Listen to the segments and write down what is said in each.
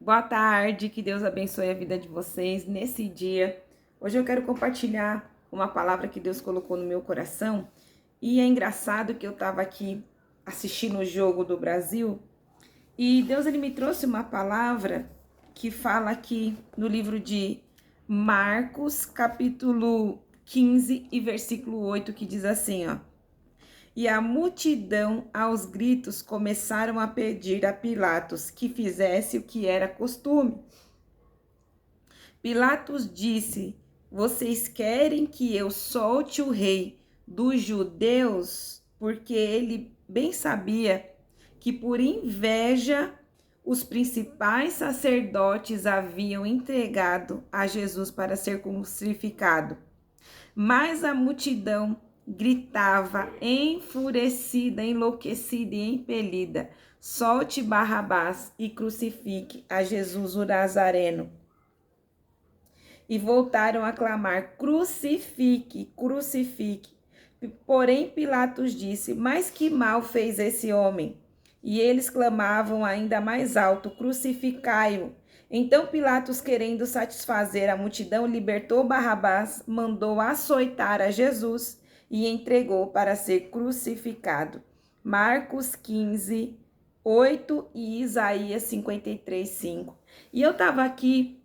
Boa tarde, que Deus abençoe a vida de vocês nesse dia. Hoje eu quero compartilhar uma palavra que Deus colocou no meu coração. E é engraçado que eu estava aqui assistindo o jogo do Brasil e Deus ele me trouxe uma palavra que fala aqui no livro de Marcos, capítulo 15 e versículo 8, que diz assim, ó. E a multidão, aos gritos, começaram a pedir a Pilatos que fizesse o que era costume. Pilatos disse: Vocês querem que eu solte o rei dos judeus? Porque ele bem sabia que por inveja os principais sacerdotes haviam entregado a Jesus para ser crucificado. Mas a multidão gritava, enfurecida, enlouquecida e impelida: Solte Barrabás e crucifique a Jesus o Nazareno. E voltaram a clamar: Crucifique, crucifique. Porém Pilatos disse: Mas que mal fez esse homem? E eles clamavam ainda mais alto: Crucificai-o. Então Pilatos, querendo satisfazer a multidão, libertou Barrabás, mandou açoitar a Jesus e entregou para ser crucificado. Marcos 15, 8 e Isaías 53, 5. E eu estava aqui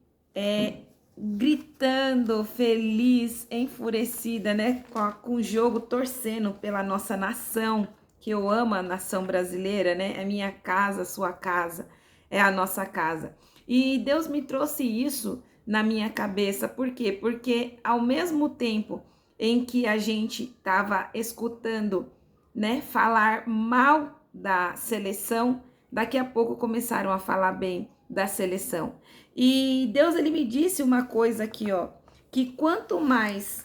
gritando, feliz, enfurecida, né? Com o jogo, torcendo pela nossa nação, que eu amo a nação brasileira, né? É minha casa, sua casa, é a nossa casa. E Deus me trouxe isso na minha cabeça, por quê? Porque ao mesmo tempo em que a gente estava escutando, né, falar mal da seleção, daqui a pouco começaram a falar bem da seleção. E Deus ele me disse uma coisa aqui, ó, que quanto mais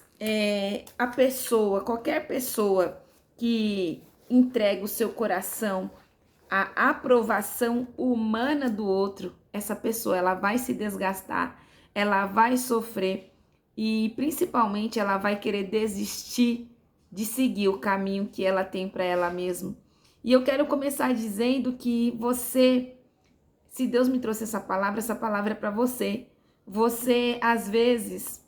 a pessoa, qualquer pessoa que entrega o seu coração à aprovação humana do outro, essa pessoa ela vai se desgastar, ela vai sofrer e principalmente ela vai querer desistir de seguir o caminho que ela tem para ela mesma. E eu quero começar dizendo que você, se Deus me trouxe essa palavra é para você. Você, às vezes,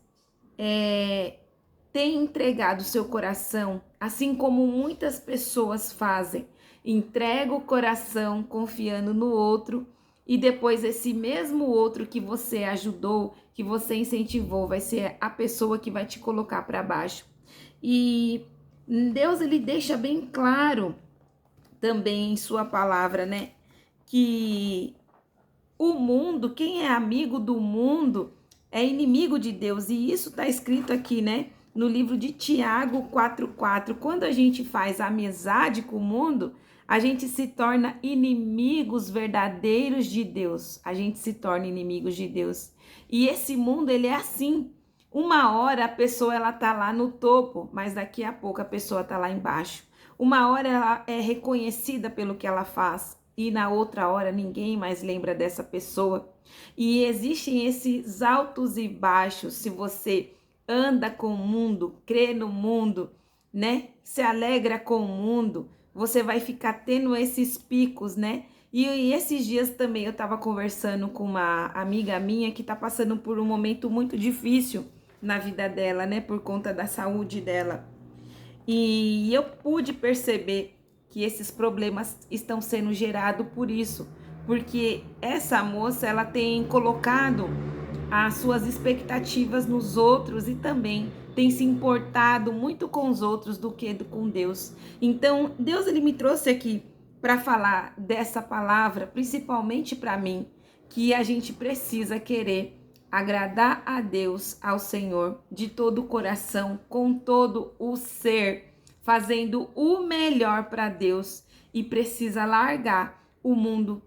tem entregado o seu coração, assim como muitas pessoas fazem. Entrega o coração confiando no outro e depois esse mesmo outro que você ajudou, que você incentivou, vai ser a pessoa que vai te colocar para baixo. E Deus ele deixa bem claro também em sua palavra, né, que o mundo, quem é amigo do mundo, é inimigo de Deus. E isso está escrito aqui, né? No livro de Tiago 4,4. Quando a gente faz amizade com o mundo, a gente se torna inimigos verdadeiros de Deus. A gente se torna inimigos de Deus. E esse mundo, ele é assim. Uma hora a pessoa ela tá lá no topo, mas daqui a pouco a pessoa tá lá embaixo. Uma hora ela é reconhecida pelo que ela faz e na outra hora ninguém mais lembra dessa pessoa. E existem esses altos e baixos. Se você anda com o mundo, crê no mundo, né? Se alegra com o mundo, você vai ficar tendo esses picos, né? E esses dias também eu estava conversando com uma amiga minha que está passando por um momento muito difícil na vida dela, né? Por conta da saúde dela. E eu pude perceber que esses problemas estão sendo gerados por isso, porque essa moça ela tem colocado as suas expectativas nos outros e também tem se importado muito com os outros do que com Deus. Então, Deus ele me trouxe aqui para falar dessa palavra, principalmente para mim, que a gente precisa querer agradar a Deus, ao Senhor, de todo o coração, com todo o ser, fazendo o melhor para Deus e precisa largar o mundo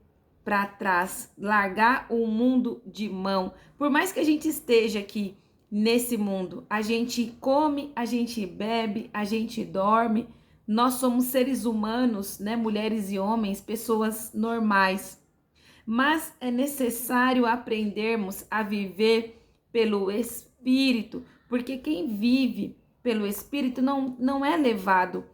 para trás, largar o mundo de mão. Por mais que a gente esteja aqui nesse mundo, a gente come, a gente bebe, a gente dorme, nós somos seres humanos, né, mulheres e homens, pessoas normais. Mas é necessário aprendermos a viver pelo Espírito, porque quem vive pelo Espírito não é levado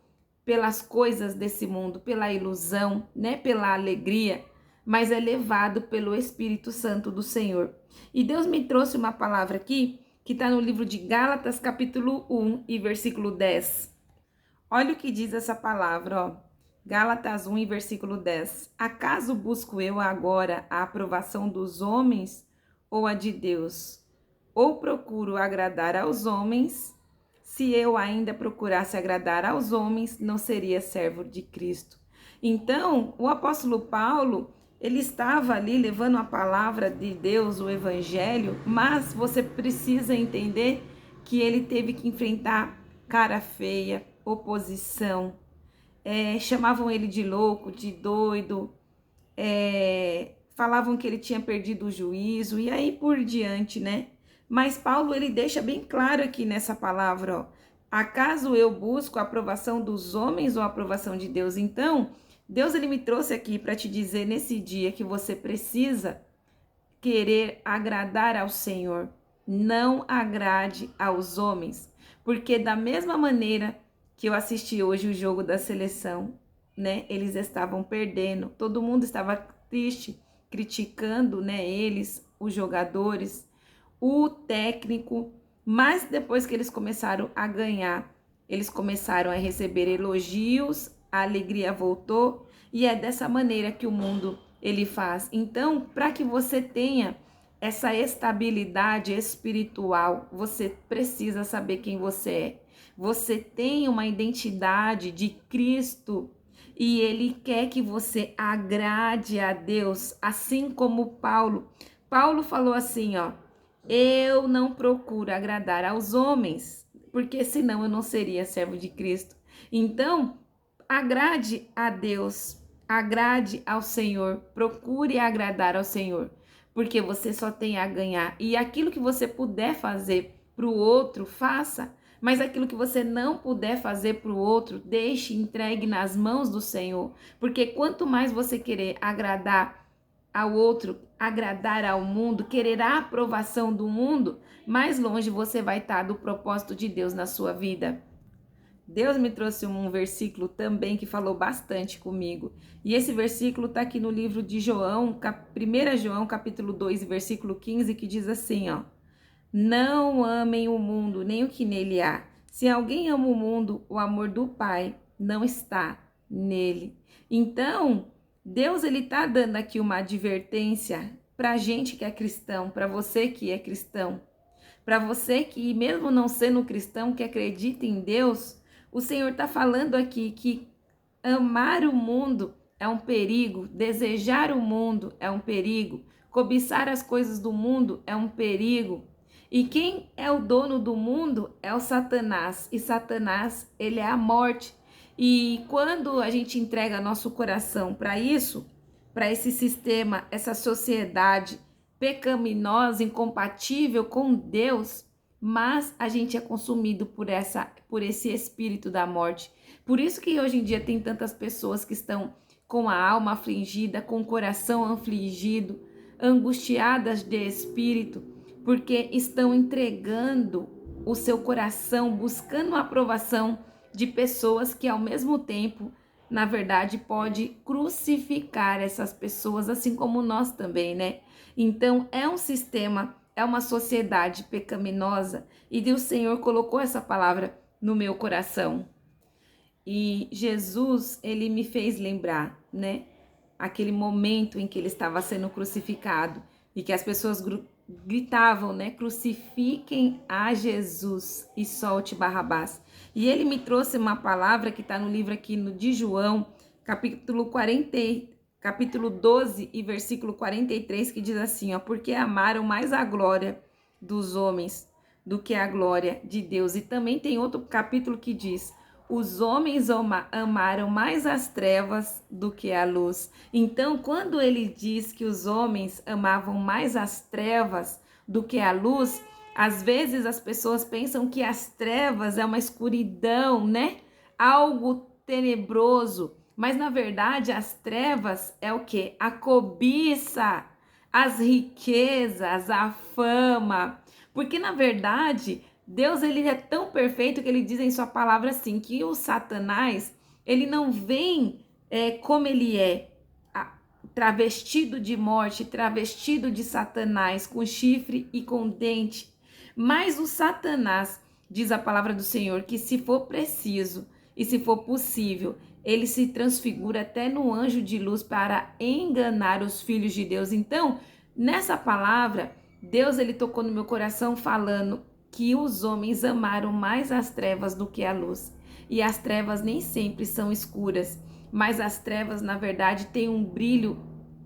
pelas coisas desse mundo, pela ilusão, né, pela alegria, mas é levado pelo Espírito Santo do Senhor. E Deus me trouxe uma palavra aqui, que está no livro de Gálatas, capítulo 1 e versículo 10. Olha o que diz essa palavra, ó. Gálatas 1 e versículo 10. Acaso busco eu agora a aprovação dos homens ou a de Deus? Ou procuro agradar aos homens? Se eu ainda procurasse agradar aos homens, não seria servo de Cristo. Então, o apóstolo Paulo, ele estava ali levando a palavra de Deus, o evangelho, mas você precisa entender que ele teve que enfrentar cara feia, oposição, chamavam ele de louco, de doido, falavam que ele tinha perdido o juízo e aí por diante, né? Mas Paulo, ele deixa bem claro aqui nessa palavra, ó. Acaso eu busco a aprovação dos homens ou a aprovação de Deus? Então, Deus, ele me trouxe aqui para te dizer nesse dia que você precisa querer agradar ao Senhor. Não agrade aos homens, porque da mesma maneira que eu assisti hoje o jogo da seleção, né? Eles estavam perdendo, todo mundo estava triste, criticando, né? Eles, os jogadores, o técnico, mas depois que eles começaram a ganhar, eles começaram a receber elogios, a alegria voltou e é dessa maneira que o mundo ele faz. Então, para que você tenha essa estabilidade espiritual, você precisa saber quem você é. Você tem uma identidade de Cristo e Ele quer que você agrade a Deus, assim como Paulo. Paulo falou assim, ó, eu não procuro agradar aos homens, porque senão eu não seria servo de Cristo. Então, agrade a Deus, agrade ao Senhor, procure agradar ao Senhor, porque você só tem a ganhar. E aquilo que você puder fazer para o outro, faça. Mas aquilo que você não puder fazer para o outro, deixe, entregue nas mãos do Senhor. Porque quanto mais você querer agradar ao outro, agradar ao mundo, querer a aprovação do mundo, mais longe você vai estar do propósito de Deus na sua vida. Deus me trouxe um versículo também que falou bastante comigo. E esse versículo está aqui no livro de João, 1 João, capítulo 2, versículo 15, que diz assim, ó. Não amem o mundo, nem o que nele há. Se alguém ama o mundo, o amor do Pai não está nele. Então, Deus, ele está dando aqui uma advertência para a gente que é cristão, para você que é cristão, para você que, mesmo não sendo cristão, que acredita em Deus, o Senhor está falando aqui que amar o mundo é um perigo, desejar o mundo é um perigo, cobiçar as coisas do mundo é um perigo. E quem é o dono do mundo é o Satanás. E Satanás, ele é a morte. E quando a gente entrega nosso coração para isso, para esse sistema, essa sociedade pecaminosa, incompatível com Deus, mas a gente é consumido por esse espírito da morte. Por isso que hoje em dia tem tantas pessoas que estão com a alma afligida, com o coração afligido, angustiadas de espírito, porque estão entregando o seu coração, buscando a aprovação de pessoas que ao mesmo tempo, na verdade, pode crucificar essas pessoas, assim como nós também, né? Então, é um sistema, é uma sociedade pecaminosa e o Senhor colocou essa palavra no meu coração. E Jesus, ele me fez lembrar, né? Aquele momento em que ele estava sendo crucificado e que as pessoas gritavam, né? Crucifiquem a Jesus e solte Barrabás. E ele me trouxe uma palavra que está no livro aqui de João, capítulo 12 e versículo 43, que diz assim, ó, porque amaram mais a glória dos homens do que a glória de Deus. E também tem outro capítulo que diz, os homens amaram mais as trevas do que a luz. Então, quando ele diz que os homens amavam mais as trevas do que a luz, às vezes as pessoas pensam que as trevas é uma escuridão, né? Algo tenebroso. Mas, na verdade, as trevas é o quê? A cobiça, as riquezas, a fama. Porque, na verdade, Deus, ele é tão perfeito que ele diz em sua palavra assim, que o Satanás, ele não vem como ele é, travestido de morte, travestido de Satanás, com chifre e com dente. Mas o Satanás, diz a palavra do Senhor, que se for preciso e se for possível, ele se transfigura até no anjo de luz para enganar os filhos de Deus. Então, nessa palavra, Deus ele tocou no meu coração falando que os homens amaram mais as trevas do que a luz. E as trevas nem sempre são escuras, mas as trevas, na verdade, têm um brilho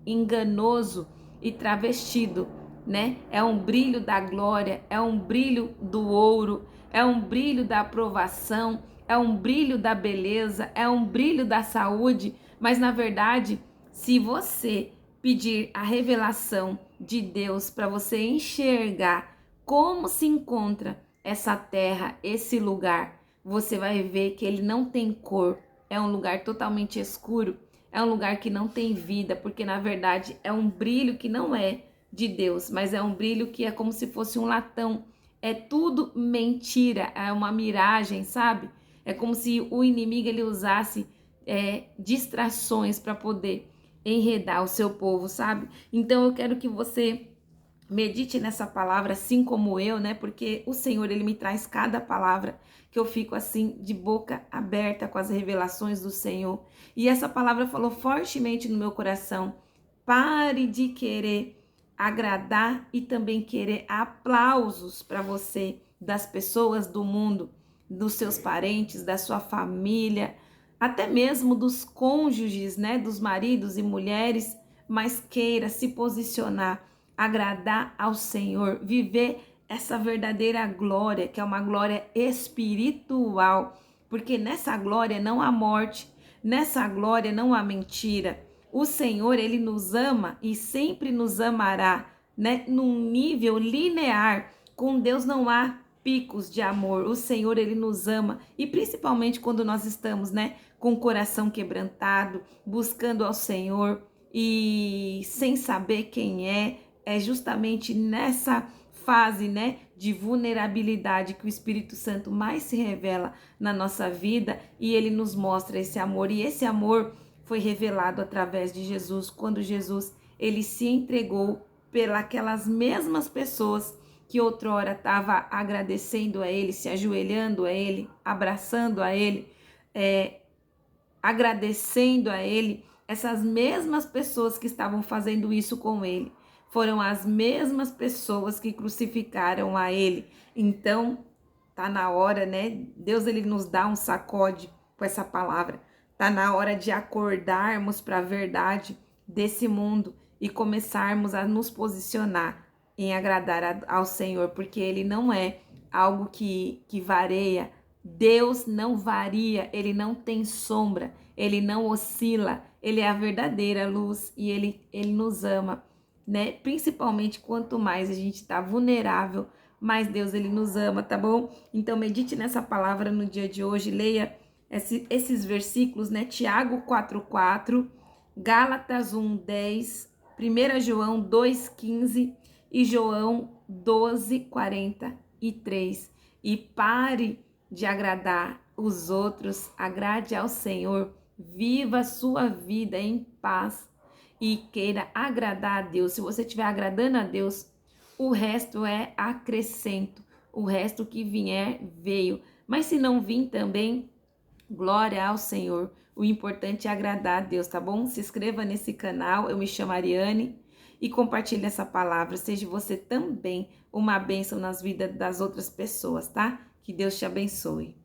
enganoso e travestido, né? É um brilho da glória, é um brilho do ouro, é um brilho da aprovação, é um brilho da beleza, é um brilho da saúde, mas na verdade, se você pedir a revelação de Deus para você enxergar como se encontra essa terra, esse lugar, você vai ver que ele não tem cor, é um lugar totalmente escuro, é um lugar que não tem vida, porque na verdade é um brilho que não é de Deus, mas é um brilho que é como se fosse um latão, é tudo mentira, é uma miragem, sabe? É como se o inimigo ele usasse distrações para poder enredar o seu povo, sabe? Então eu quero que você medite nessa palavra, assim como eu, né? Porque o Senhor, ele me traz cada palavra que eu fico assim de boca aberta com as revelações do Senhor. E essa palavra falou fortemente no meu coração. Pare de querer agradar e também querer aplausos para você das pessoas do mundo, dos seus parentes, da sua família, até mesmo dos cônjuges, né, dos maridos e mulheres, mas queira se posicionar, agradar ao Senhor, viver essa verdadeira glória, que é uma glória espiritual, porque nessa glória não há morte, nessa glória não há mentira. O Senhor, ele nos ama e sempre nos amará, né, num nível linear. Com Deus não há picos de amor. O Senhor, ele nos ama, e principalmente quando nós estamos, né, com o coração quebrantado, buscando ao Senhor e sem saber quem é justamente nessa fase, né, de vulnerabilidade que o Espírito Santo mais se revela na nossa vida, e ele nos mostra esse amor, e esse amor foi revelado através de Jesus, quando Jesus ele se entregou pelas mesmas pessoas que outrora estava agradecendo a ele, se ajoelhando a ele, abraçando a ele, agradecendo a ele. Essas mesmas pessoas que estavam fazendo isso com ele foram as mesmas pessoas que crucificaram a ele. Então, tá na hora, né? Deus ele nos dá um sacode com essa palavra. Tá na hora de acordarmos para a verdade desse mundo e começarmos a nos posicionar em agradar ao Senhor, porque ele não é algo que varia. Deus não varia, ele não tem sombra, ele não oscila, ele é a verdadeira luz e ele nos ama, né? Principalmente quanto mais a gente está vulnerável, mais Deus ele nos ama, tá bom? Então medite nessa palavra no dia de hoje, leia esses versículos, né? Tiago 4:4, Gálatas 1:10, 1 João 2:15 e João 12:43. E pare de agradar os outros, agrade ao Senhor, viva a sua vida em paz e queira agradar a Deus. Se você estiver agradando a Deus, o resto é acrescento, o resto que vier veio. Mas se não vir também, glória ao Senhor. O importante é agradar a Deus, tá bom? Se inscreva nesse canal, eu me chamo Ariane, e compartilhe essa palavra. Seja você também uma bênção nas vidas das outras pessoas, tá? Que Deus te abençoe.